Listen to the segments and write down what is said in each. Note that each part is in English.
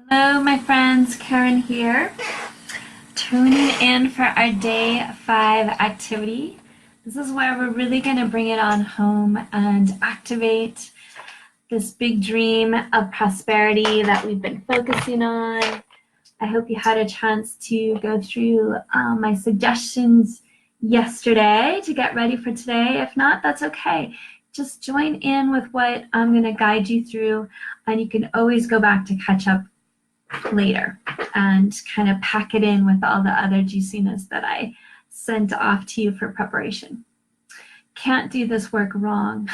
Hello, my friends. Karen here, tuning in for our day 5 activity. This is where we're really going to bring it on home and activate this big dream of prosperity that we've been focusing on. I hope you had a chance to go through my suggestions yesterday to get ready for today. If not, that's okay. Just join in with what I'm going to guide you through, and you can always go back to catch up later and kind of pack it in with all the other juiciness that I sent off to you for preparation. Can't do this work wrong.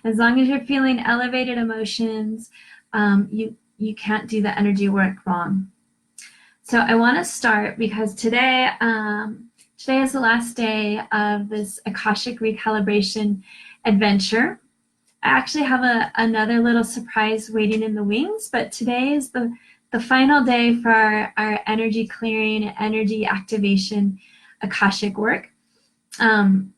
As long as you're feeling elevated emotions, you can't do the energy work wrong. So I want to start because today is the last day of this Akashic Recalibration adventure. I actually have another little surprise waiting in the wings, but today is the final day for our energy clearing, energy activation, Akashic work. And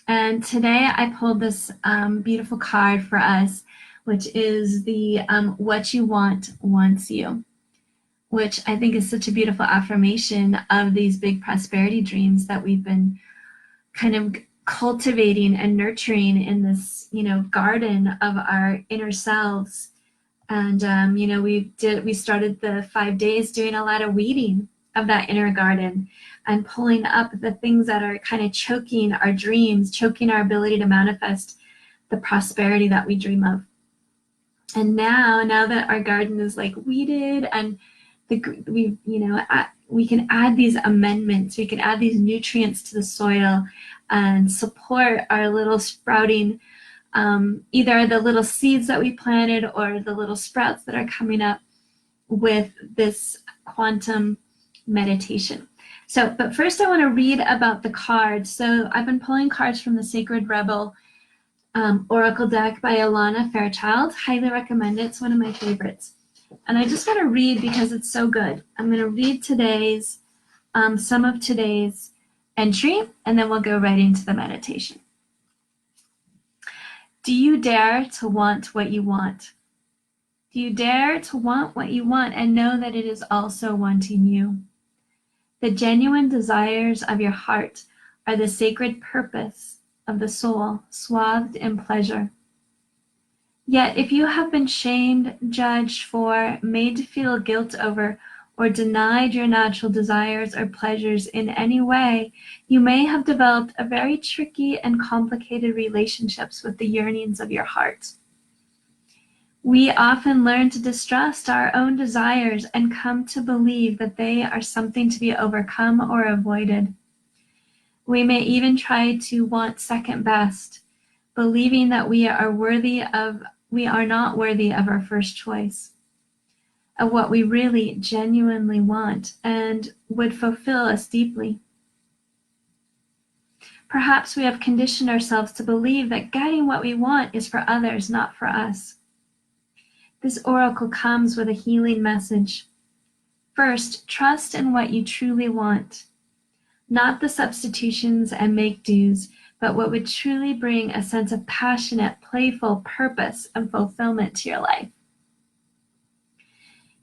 today I pulled this beautiful card for us, which is the What You Want Wants You, which I think is such a beautiful affirmation of these big prosperity dreams that we've been kind of cultivating and nurturing in this, garden of our inner selves. And we started the 5 days doing a lot of weeding of that inner garden and pulling up the things that are kind of choking our dreams, choking our ability to manifest the prosperity that we dream of. And now that our garden is like weeded and we can add these amendments, we can add these nutrients to the soil and support our little sprouting, either the little seeds that we planted or the little sprouts that are coming up with this quantum meditation. But first I want to read about the cards. So I've been pulling cards from the Sacred Rebel Oracle deck by Alana Fairchild. Highly recommend it. It's one of my favorites. And I just want to read because it's so good. I'm going to read today's, some of today's entry, and then we'll go right into the meditation. Do you dare to want what you want? Do you dare to want what you want and know that it is also wanting you? The genuine desires of your heart are the sacred purpose of the soul, swathed in pleasure. Yet if you have been shamed, judged for, made to feel guilt over, or denied your natural desires or pleasures in any way, you may have developed a very tricky and complicated relationships with the yearnings of your heart. We often learn to distrust our own desires and come to believe that they are something to be overcome or avoided. We may even try to want second best, believing that we are not worthy of our first choice, of what we really genuinely want and would fulfill us deeply. Perhaps we have conditioned ourselves to believe that getting what we want is for others, not for us. This oracle comes with a healing message. First, trust in what you truly want, not the substitutions and make-dos, but what would truly bring a sense of passionate, playful purpose and fulfillment to your life.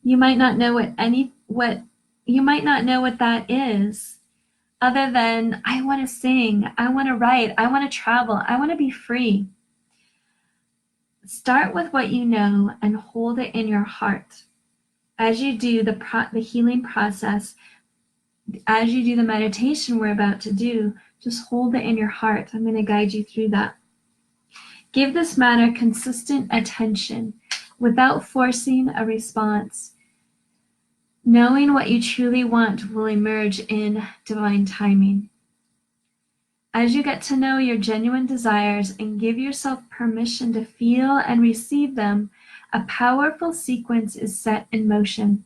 You might not know what that is, other than I want to sing, I want to write, I want to travel, I want to be free. Start with what you know and hold it in your heart. As you do the healing process, as you do the meditation we're about to do, just hold it in your heart. I'm going to guide you through that. Give this matter consistent attention without forcing a response. Knowing what you truly want will emerge in divine timing. As you get to know your genuine desires and give yourself permission to feel and receive them, a powerful sequence is set in motion.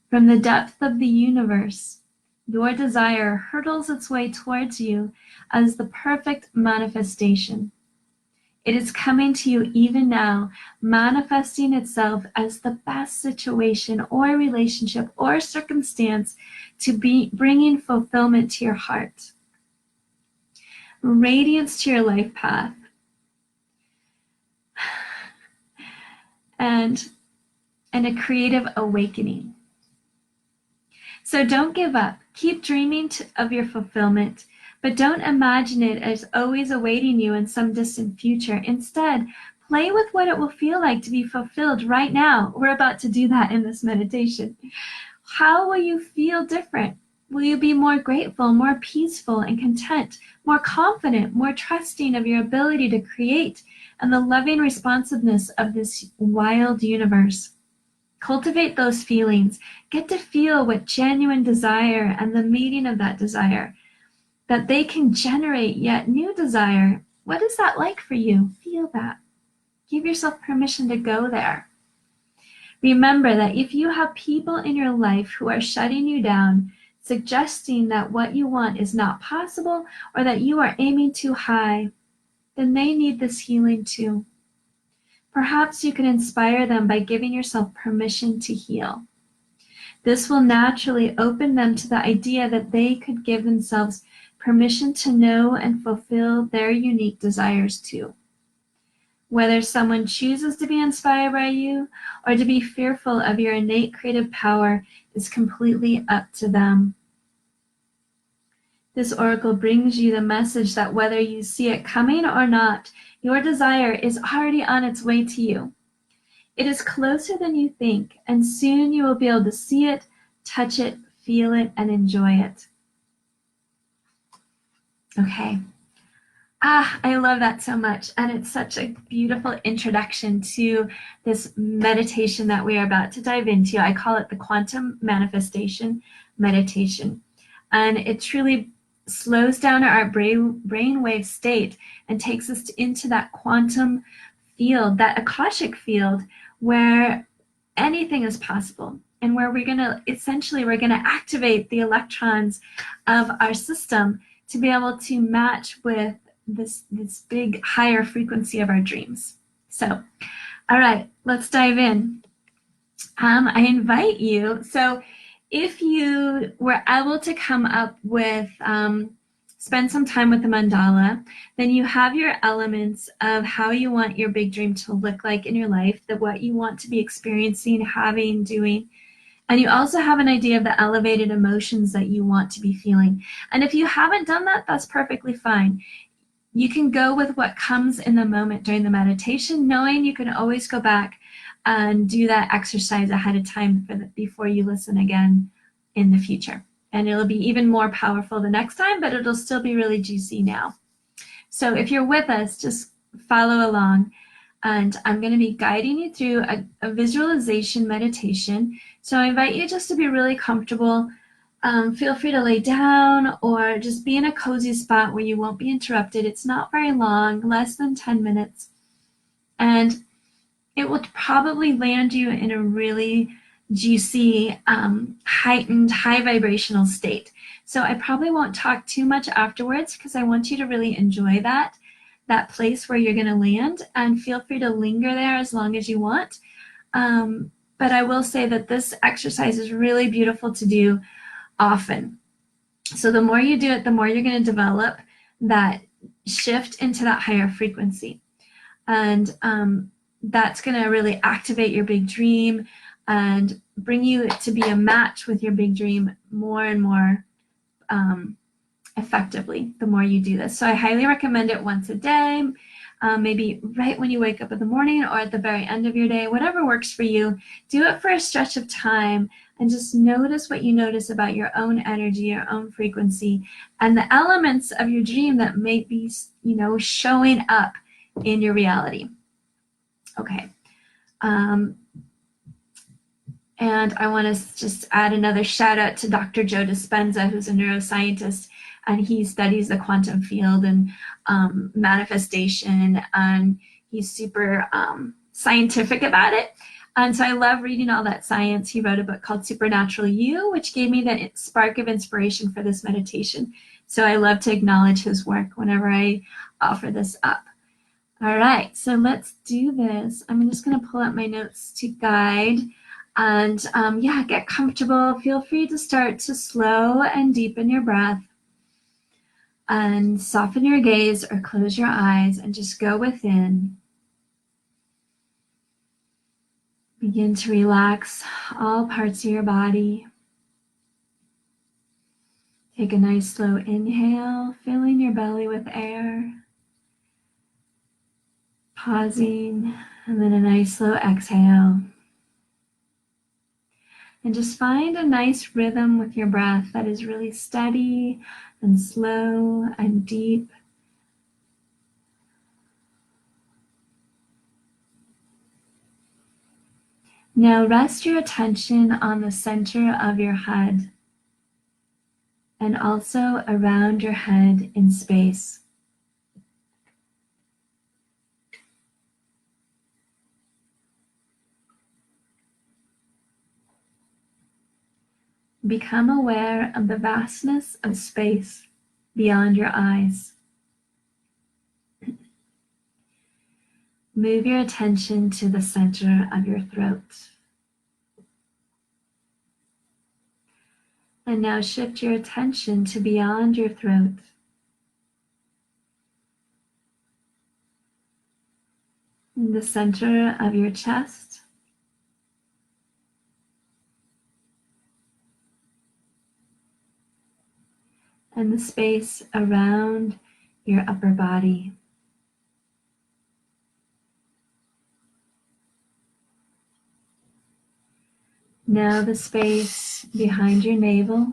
From the depth of the universe, your desire hurtles its way towards you as the perfect manifestation. It is coming to you even now, manifesting itself as the best situation or relationship or circumstance to be bringing fulfillment to your heart, radiance to your life path, and a creative awakening. So don't give up. Keep dreaming of your fulfillment, but don't imagine it as always awaiting you in some distant future. Instead, play with what it will feel like to be fulfilled right now. We're about to do that in this meditation. How will you feel different? Will you be more grateful, more peaceful and content, more confident, more trusting of your ability to create and the loving responsiveness of this wild universe? Cultivate those feelings. Get to feel what genuine desire and the meaning of that desire, that they can generate yet new desire. What is that like for you? Feel that. Give yourself permission to go there. Remember that if you have people in your life who are shutting you down, suggesting that what you want is not possible or that you are aiming too high, then they need this healing too. Perhaps you can inspire them by giving yourself permission to heal. This will naturally open them to the idea that they could give themselves permission to know and fulfill their unique desires too. Whether someone chooses to be inspired by you or to be fearful of your innate creative power is completely up to them. This oracle brings you the message that whether you see it coming or not, your desire is already on its way to you. It is closer than you think, and soon you will be able to see it, touch it, feel it, and enjoy it. Okay. I love that so much, and it's such a beautiful introduction to this meditation that we are about to dive into. I call it the quantum manifestation meditation, and it truly slows down our brainwave state and takes us into that quantum field, that Akashic field, where anything is possible, and where we're going to activate the electrons of our system to be able to match with this big higher frequency of our dreams. So, all right, let's dive in. I invite you, so if you were able to come up with, spend some time with the mandala, then you have your elements of how you want your big dream to look like in your life, what you want to be experiencing, having, doing. And you also have an idea of the elevated emotions that you want to be feeling. And if you haven't done that, that's perfectly fine. You can go with what comes in the moment during the meditation, knowing you can always go back and do that exercise ahead of time before you listen again in the future. And it'll be even more powerful the next time, but it'll still be really juicy now. So if you're with us, just follow along. And I'm going to be guiding you through a visualization meditation. So I invite you just to be really comfortable. Feel free to lay down or just be in a cozy spot where you won't be interrupted. It's not very long, less than 10 minutes. And it will probably land you in a really juicy, heightened, high vibrational state. So I probably won't talk too much afterwards because I want you to really enjoy that place where you're going to land, and feel free to linger there as long as you want. But I will say that this exercise is really beautiful to do often. So the more you do it, the more you're going to develop that shift into that higher frequency. And that's going to really activate your big dream and bring you to be a match with your big dream more and more effectively the more you do this. So I highly recommend it once a day, maybe right when you wake up in the morning or at the very end of your day, whatever works for you. Do it for a stretch of time and just notice what you notice about your own energy, your own frequency, and the elements of your dream that may be, showing up in your reality. Okay. And I want to just add another shout out to Dr. Joe Dispenza, who's a neuroscientist, and he studies the quantum field and manifestation, and he's super scientific about it. And so I love reading all that science. He wrote a book called Supernatural You, which gave me the spark of inspiration for this meditation. So I love to acknowledge his work whenever I offer this up. All right, so let's do this. I'm just going to pull up my notes to guide. And get comfortable. Feel free to start to slow and deepen your breath and soften your gaze or close your eyes and just go within. Begin to relax all parts of your body. Take a nice slow inhale, filling your belly with air. Pausing, and then a nice slow exhale. And just find a nice rhythm with your breath that is really steady and slow and deep. Now rest your attention on the center of your head and also around your head in space. Become aware of the vastness of space beyond your eyes. Move your attention to the center of your throat. And now shift your attention to beyond your throat. In the center of your chest. And the space around your upper body. Now the space behind your navel.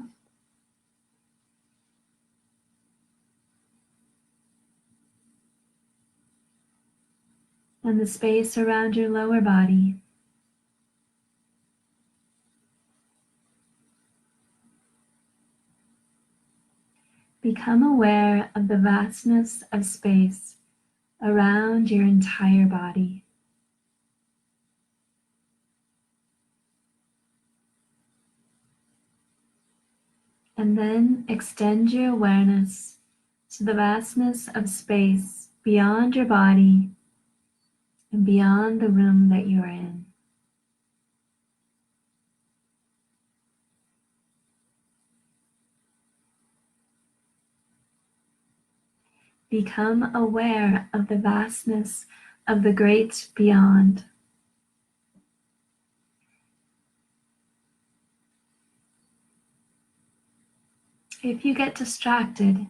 And the space around your lower body. Become aware of the vastness of space around your entire body. And then extend your awareness to the vastness of space beyond your body and beyond the room that you're in. Become aware of the vastness of the great beyond. If you get distracted,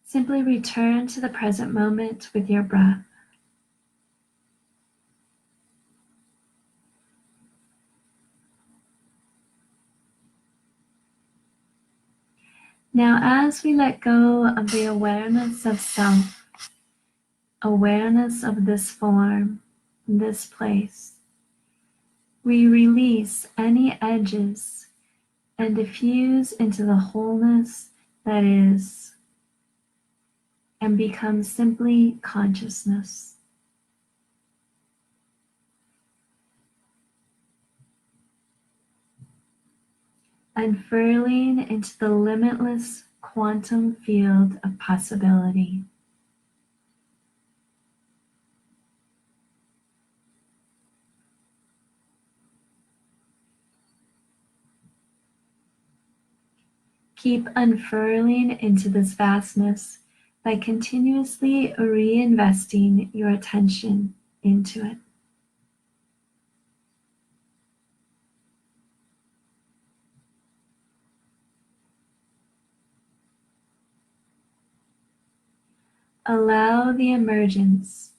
simply return to the present moment with your breath. Now, as we let go of the awareness of self, awareness of this form, this place, we release any edges and diffuse into the wholeness that is, and become simply consciousness. Unfurling into the limitless quantum field of possibility. Keep unfurling into this vastness by continuously reinvesting your attention into it. Allow the emergence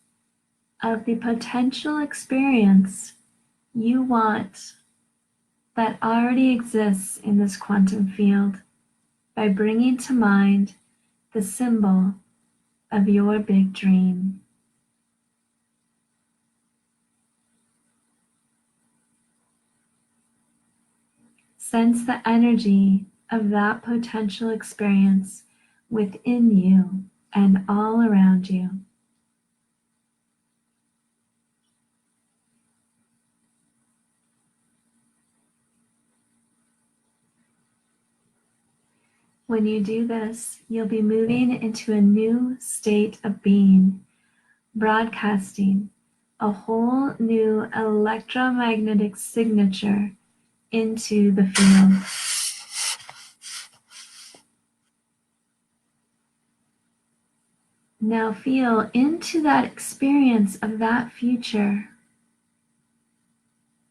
of the potential experience you want that already exists in this quantum field by bringing to mind the symbol of your big dream. Sense the energy of that potential experience within you and all around you. When you do this, you'll be moving into a new state of being, broadcasting a whole new electromagnetic signature into the field. Now feel into that experience of that future.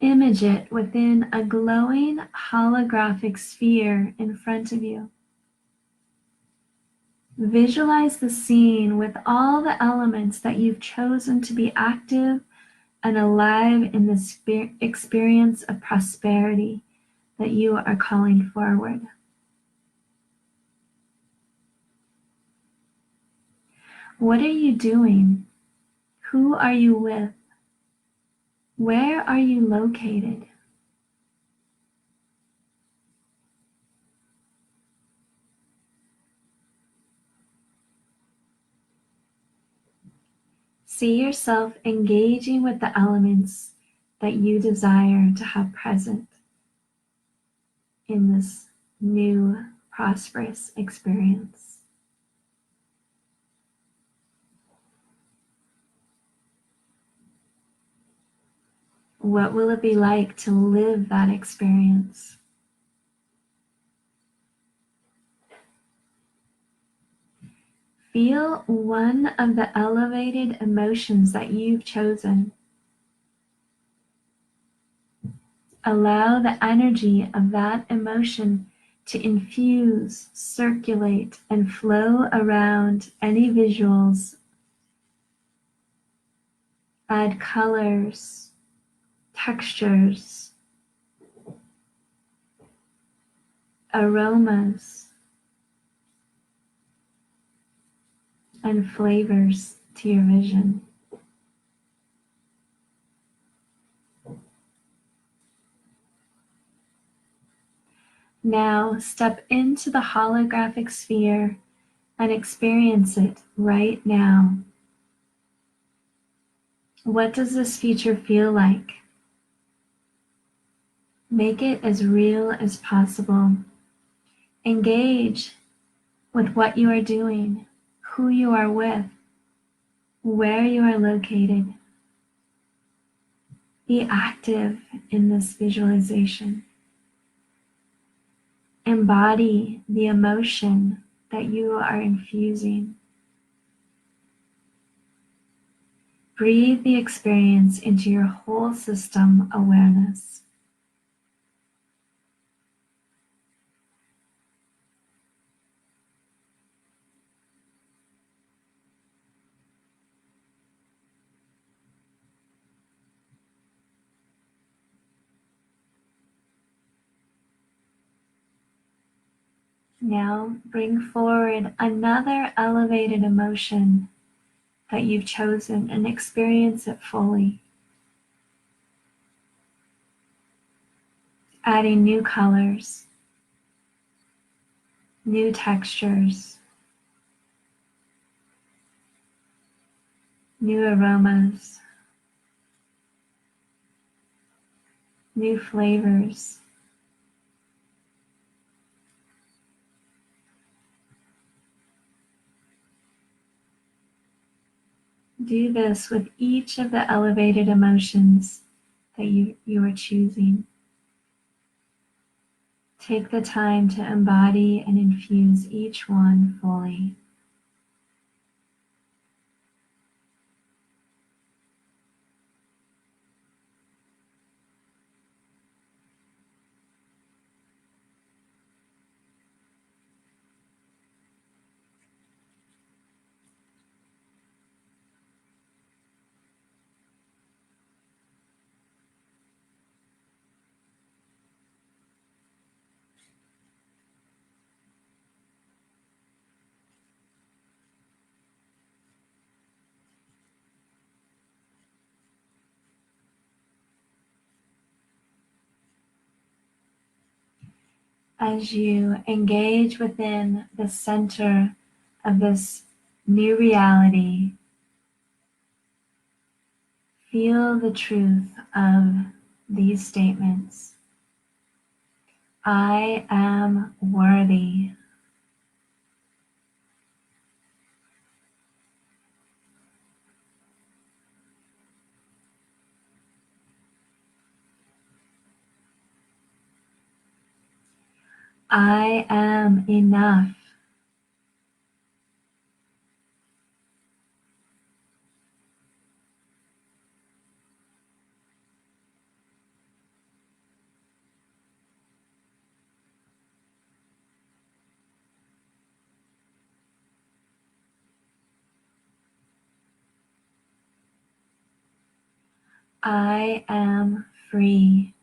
Image it within a glowing holographic sphere in front of you. Visualize the scene with all the elements that you've chosen to be active and alive in the experience of prosperity that you are calling forward. What are you doing? Who are you with? Where are you located? See yourself engaging with the elements that you desire to have present in this new prosperous experience. What will it be like to live that experience? Feel one of the elevated emotions that you've chosen. Allow the energy of that emotion to infuse, circulate, and flow around any visuals. Add colors, textures, aromas, and flavors to your vision. Now step into the holographic sphere and experience it right now. What does this feature feel like? Make it as real as possible. Engage with what you are doing, who you are with, where you are located. Be active in this visualization. Embody the emotion that you are infusing. Breathe the experience into your whole system awareness. Now bring forward another elevated emotion that you've chosen and experience it fully. Adding new colors, new textures, new aromas, new flavors. Do this with each of the elevated emotions that you are choosing. Take the time to embody and infuse each one fully. As you engage within the center of this new reality, feel the truth of these statements. I am worthy. I am enough. I am free.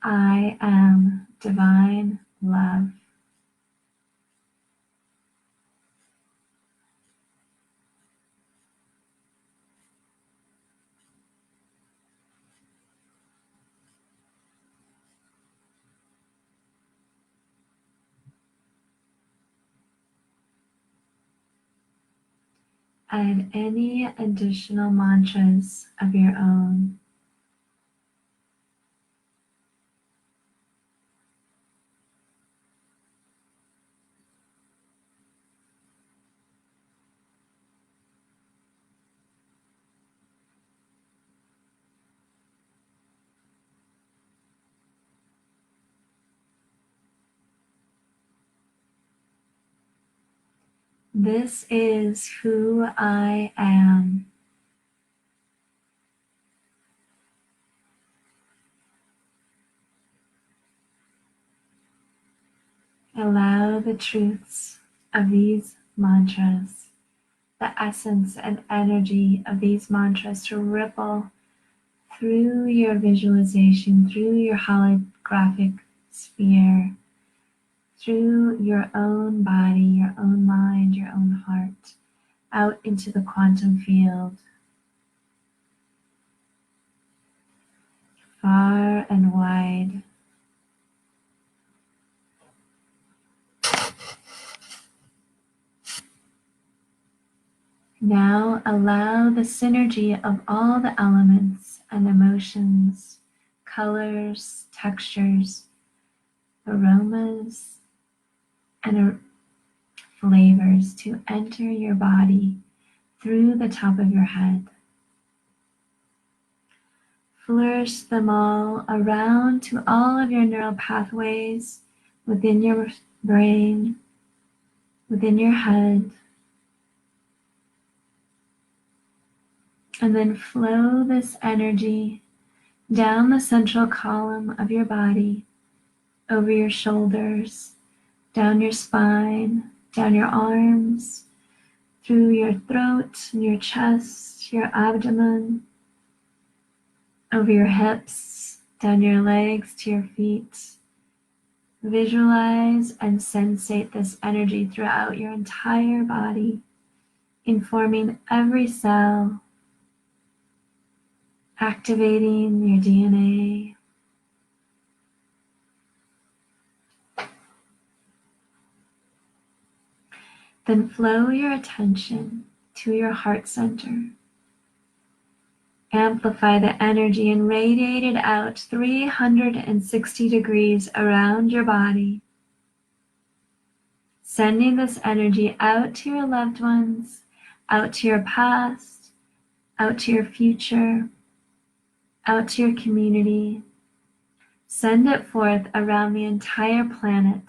I am divine love. Add any additional mantras of your own. This is who I am. Allow the truths of these mantras, the essence and energy of these mantras to ripple through your visualization, through your holographic sphere, through your own body, your own mind, your own heart, out into the quantum field, far and wide. Now allow the synergy of all the elements and emotions, colors, textures, aromas, and flavors to enter your body through the top of your head. Flourish them all around to all of your neural pathways within your brain, within your head, and then flow this energy down the central column of your body, over your shoulders, down your spine, down your arms, through your throat, your chest, your abdomen, over your hips, down your legs to your feet. Visualize and sensate this energy throughout your entire body, informing every cell, activating your DNA. Then flow your attention to your heart center. Amplify the energy and radiate it out 360 degrees around your body, sending this energy out to your loved ones, out to your past, out to your future, out to your community. Send it forth around the entire planet,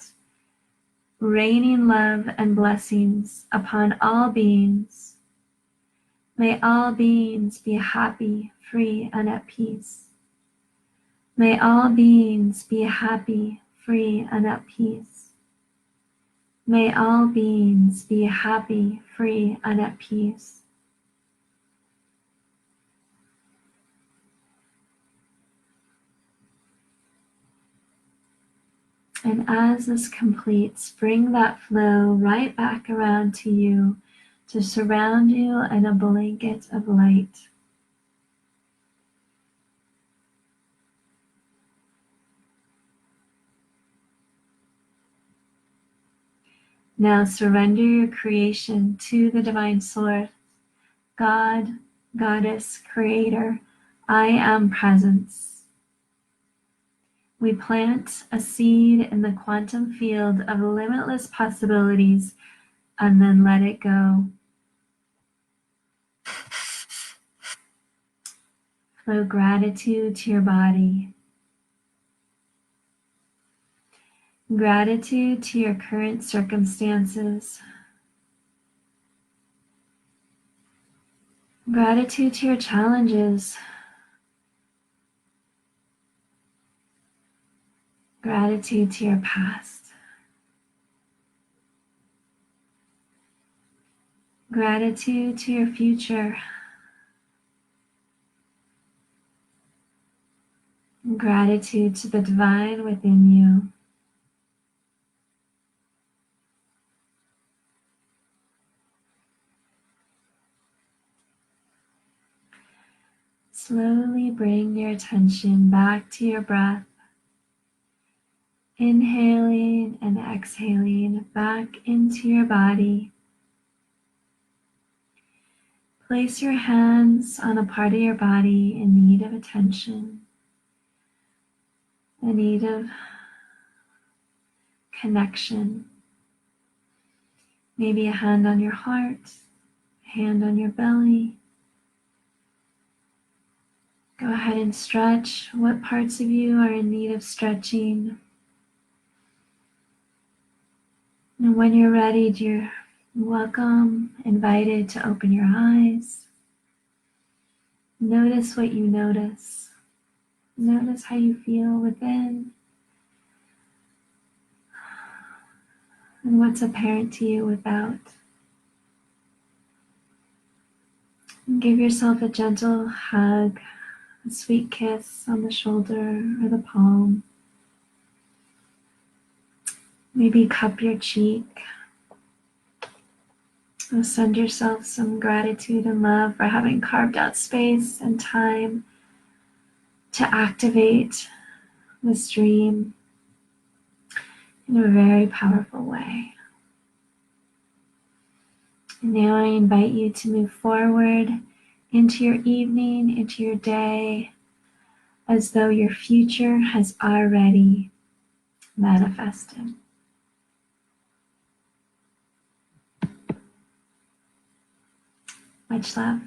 raining love and blessings upon all beings. May all beings be happy, free, and at peace. May all beings be happy, free, and at peace. May all beings be happy, free, and at peace. And as this completes, bring that flow right back around to you to surround you in a blanket of light. Now surrender your creation to the divine source, God, Goddess, Creator. I am presence. We plant a seed in the quantum field of limitless possibilities and then let it go. Flow gratitude to your body. Gratitude to your current circumstances. Gratitude to your challenges. Gratitude to your past. Gratitude to your future. Gratitude to the divine within you. Slowly bring your attention back to your breath. Inhaling and exhaling back into your body. Place your hands on a part of your body in need of attention, in need of connection. Maybe a hand on your heart, a hand on your belly. Go ahead and stretch what parts of you are in need of stretching. And when you're ready, you're welcome, invited to open your eyes. Notice what you notice. Notice how you feel within and what's apparent to you without. And give yourself a gentle hug, a sweet kiss on the shoulder or the palm. Maybe cup your cheek. Or send yourself some gratitude and love for having carved out space and time to activate this dream in a very powerful way. And now I invite you to move forward into your evening, into your day, as though your future has already manifested. Much love.